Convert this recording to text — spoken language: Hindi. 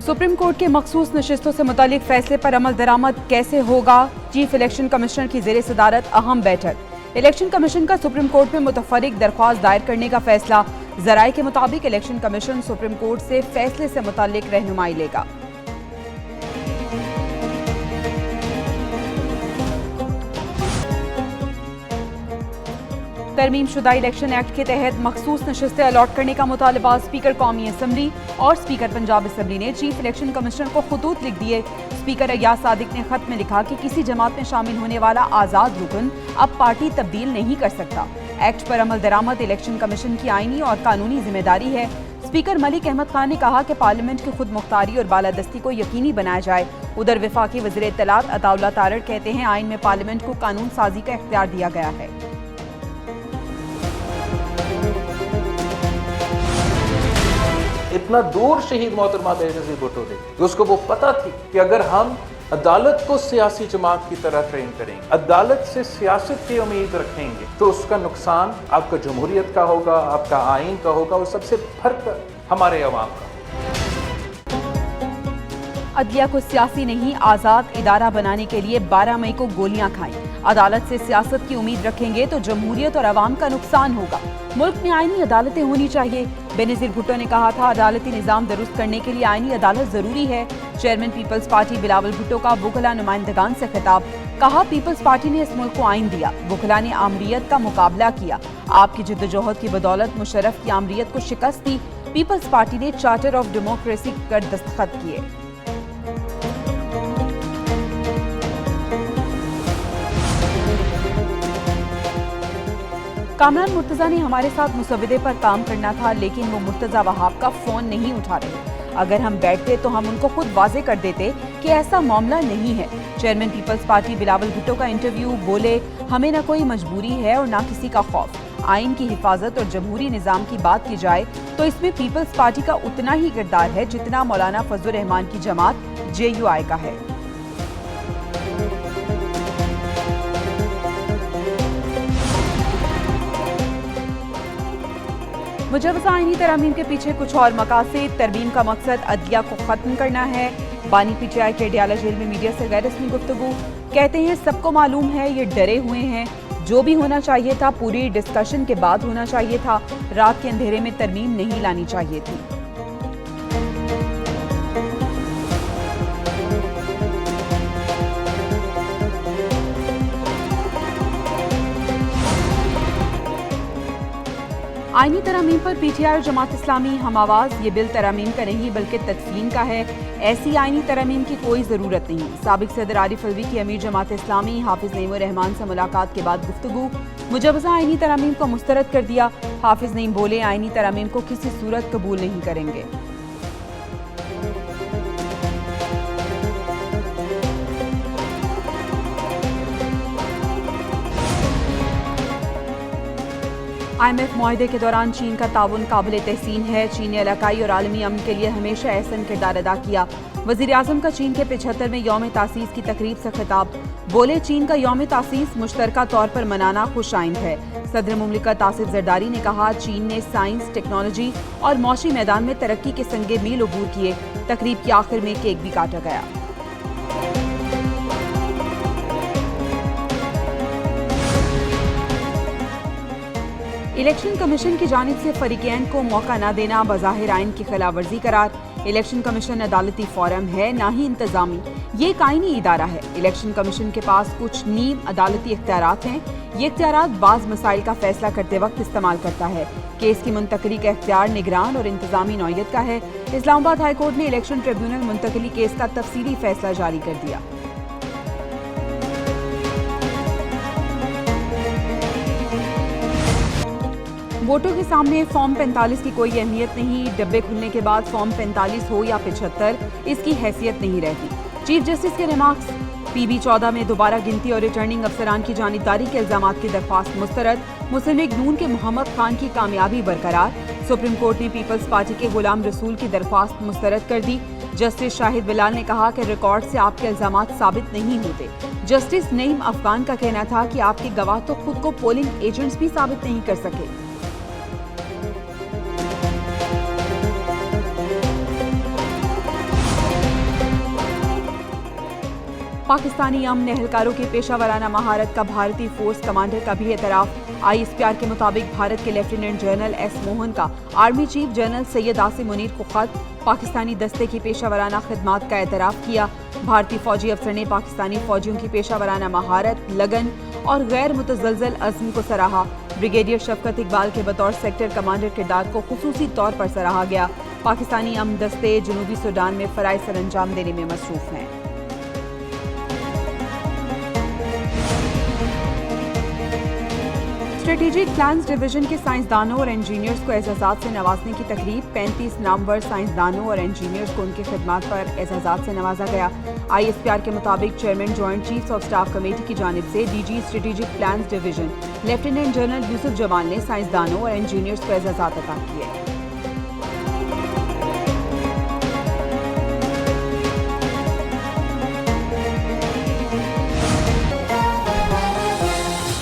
सुप्रीम कोर्ट के मखसूस नशिस्तों से मुतालिक फैसले पर अमल दरामद कैसे होगा? चीफ इलेक्शन कमिश्नर की ज़ेरे सदारत अहम बैठक। इलेक्शन कमीशन का सुप्रीम कोर्ट में मुतफर्रिक दरख्वास्त दायर करने का फैसला। ज़राए के मुताबिक इलेक्शन कमीशन सुप्रीम कोर्ट से फैसले से मुतालिक रहनुमाई लेगा। तरमीम शुदा इलेक्शन एक्ट के तहत मखसूस नशिस्तें अलॉट करने का मुतालबा स्पीकर कौमी असम्बली और स्पीकर पंजाब असम्बली ने चीफ इलेक्शन कमिश्नर को खतूत लिख दिए। स्पीकर अय्याज सादिक ने खत में लिखा कि किसी जमात में शामिल होने वाला आज़ाद रुकन अब पार्टी तब्दील नहीं कर सकता। एक्ट पर अमल दरामद इलेक्शन कमीशन की आईनी और कानूनी जिम्मेदारी है। स्पीकर मलिक अहमद खान ने कहा कि पार्लियामेंट की खुद मुख्तारी और बालादस्ती को यकीनी बनाया जाए। उधर वफाकी वज़ीर इत्तलात अताउल्लाह तारड़ कहते हैं आइन में पार्लियामेंट को कानून साजी का इख्तियार दिया गया है। इतना दूर शहीद मोहतरमा बेनज़ीर भुट्टो थे कि उसको वो पता थी कि अगर हम अदालत को सियासी जमात की तरह ट्रेन करेंगे, अदालत से सियासत की उम्मीद रखेंगे, तो उसका नुकसान आपका जमहूरियत का होगा, आपका आइन का होगा और सबसे फर्क हमारे अवाम का। अदलिया को सियासी नहीं आज़ाद इदारा बनाने के लिए 12 मई को गोलियां खाएं। अदालत से सियासत की उम्मीद रखेंगे तो जमहूरियत और अवाम का नुकसान होगा। मुल्क में आईनी अदालतें होनी चाहिए। बेनज़ीर भुट्टो ने कहा था अदालती निज़ाम दुरुस्त करने के लिए आईनी अदालत जरूरी है। Chairman peoples party Bilawal Bhutto का वुकला नुमाइंदगान से खिताब। कहा पीपल्स पार्टी ने इस मुल्क को आइन दिया, वुकला ने आमरीयत का मुकाबला किया। आपकी जिद्दोजहद की बदौलत मुशर्रफ की आमरीयत को शिकस्त दी। पीपल्स पार्टी ने चार्टर ऑफ डेमोक्रेसी पर दस्तखत किए। कामरान मुर्तजा ने हमारे साथ मुसवदे पर काम करना था, लेकिन वो मुर्तजा वहाब का फोन नहीं उठा रहे। अगर हम बैठते तो हम उनको खुद वाजे कर देते कि ऐसा मामला नहीं है। Chairman peoples party Bilawal Bhutto का इंटरव्यू। बोले हमें न कोई मजबूरी है और न किसी का खौफ। आइन की हिफाजत और जमहूरी निज़ाम की बात की जाए तो इसमें पीपल्स पार्टी का उतना ही किरदार है जितना मौलाना फजलुर रहमान की जमात JUI का है। मुजवज़ा आईनी तरमीम के पीछे कुछ और मकासद। तरमीम का मकसद अदलिया को खत्म करना है। बानी PTI के अडयाला जेल में मीडिया से गैर रस्मी गुफ्तगू। कहते हैं सबको मालूम है ये डरे हुए हैं। जो भी होना चाहिए था पूरी डिस्कशन के बाद होना चाहिए था। रात के अंधेरे में तरमीम नहीं लानी चाहिए थी। आईनी तरमीम पर PTI और जमात इस्लामी हम आवाज। ये बिल तरमीम का नहीं बल्कि तदफीन का है। ऐसी आईनी तरमीम की कोई ज़रूरत नहीं। साबिक सदर आरिफ अलवी की अमीर जमात इस्लामी हाफिज नईम रहमान से मुलाकात के बाद गुफ्तगू। मुजवज़ा आईनी तरमीम को मुस्तरद कर दिया। हाफिज नईम बोले आईनी तरमीम को किसी सूरत कबूल नहीं करेंगे। IMF मुआहदे के दौरान चीन का ताउन काबिल तहसीन है। चीन ने इलाकाई और आलमी अमन के लिए हमेशा अहसन किरदार अदा किया। वज़ीर आज़म का चीन के 75वें यौम तासीस की तकरीब से खिताब। बोले चीन का यौम तासीस मुश्तरका तौर पर मनाना खुश आइंद है। सदर मुमलिकत आसिफ जरदारी ने कहा चीन ने साइंस, टेक्नोलॉजी और मौशी मैदान में तरक्की के संगे मील अबूर किए। तकरीब के आखिर में केक भी काटा गया। इलेक्शन कमीशन की जानिब से फरीकैन को मौका न देना बज़ाहिर आइन की खिलाफ वर्जी करार। इलेक्शन कमीशन अदालती फोरम है ना ही इंतजामी। ये एक आईनी इदारा है। इलेक्शन कमीशन के पास कुछ नीम अदालती इख्तियारात हैं। ये इख्तियारात बाज़ मसाइल का फैसला करते वक्त इस्तेमाल करता है। केस की मुंतकली का इख्तियार निगरान और इंतजामी नौयत का है। इस्लामाबाद हाई कोर्ट ने इलेक्शन ट्रिब्यूनल मुंतकली केस का तफसीली फैसला जारी कर दिया। वोटों के सामने फॉर्म 45 की कोई अहमियत नहीं। डब्बे खुलने के बाद फॉर्म 45 हो या 75 इसकी हैसियत नहीं रहती। चीफ जस्टिस के रिमार्क्स। PB 14 में दोबारा गिनती और रिटर्निंग अफसरान की जानिबदारी के इल्जामात की दरख्वास्त मुस्तरद। मुस्लिम लीग नून के मोहम्मद खान की कामयाबी बरकरार। सुप्रीम कोर्ट ने पीपल्स पार्टी के गुलाम रसूल की दरख्वास्त मुस्तरद कर दी। जस्टिस शाहिद बिलाल ने कहा कि रिकॉर्ड से आपके इल्जामात साबित नहीं होते। जस्टिस नईम अफगान का कहना था कि आपके गवाह तो खुद को पोलिंग एजेंट्स भी साबित नहीं कर सके। पाकिस्तानी अमन एहलकारों की पेशा वराना महारत का भारतीय फोर्स कमांडर का भी एतराफ। ISPR के मुताबिक भारत के लेफ्टिनेंट जनरल S. मोहन का army chief general Syed Asim Munir को खत, पाकिस्तानी दस्ते की पेशा वराना खिदमात का एतराफ किया। भारतीय फौजी अफसर ने पाकिस्तानी फौजियों की पेशा वराना महारत, लगन और गैर मुतज़लज़ल अज़्म को सराहा। ब्रिगेडियर शफकत इकबाल के बतौर सेक्टर कमांडर किरदार को खुसूसी तौर पर सराहा गया। पाकिस्तानी अमन दस्ते जनूबी सूडान में फ़राइज़ सर अंजाम देने में मसरूफ़ हैं। स्ट्रेटेजिक प्लान्स डिवीजन के साइंसदानों और इंजीनियर्स को एजाज़ात से नवाजने की तकरीब। 35 नामवर साइंसदानों और इंजीनियर्स को उनकी खिदमात पर एजाज़ात से नवाजा गया। ISPR के मुताबिक chairman joint chiefs of staff committee की जानिब से DG strategic plans division lieutenant general Yusuf Jamal ने साइंसदानों और इंजीनियर्स को एजाज़ात अता किए।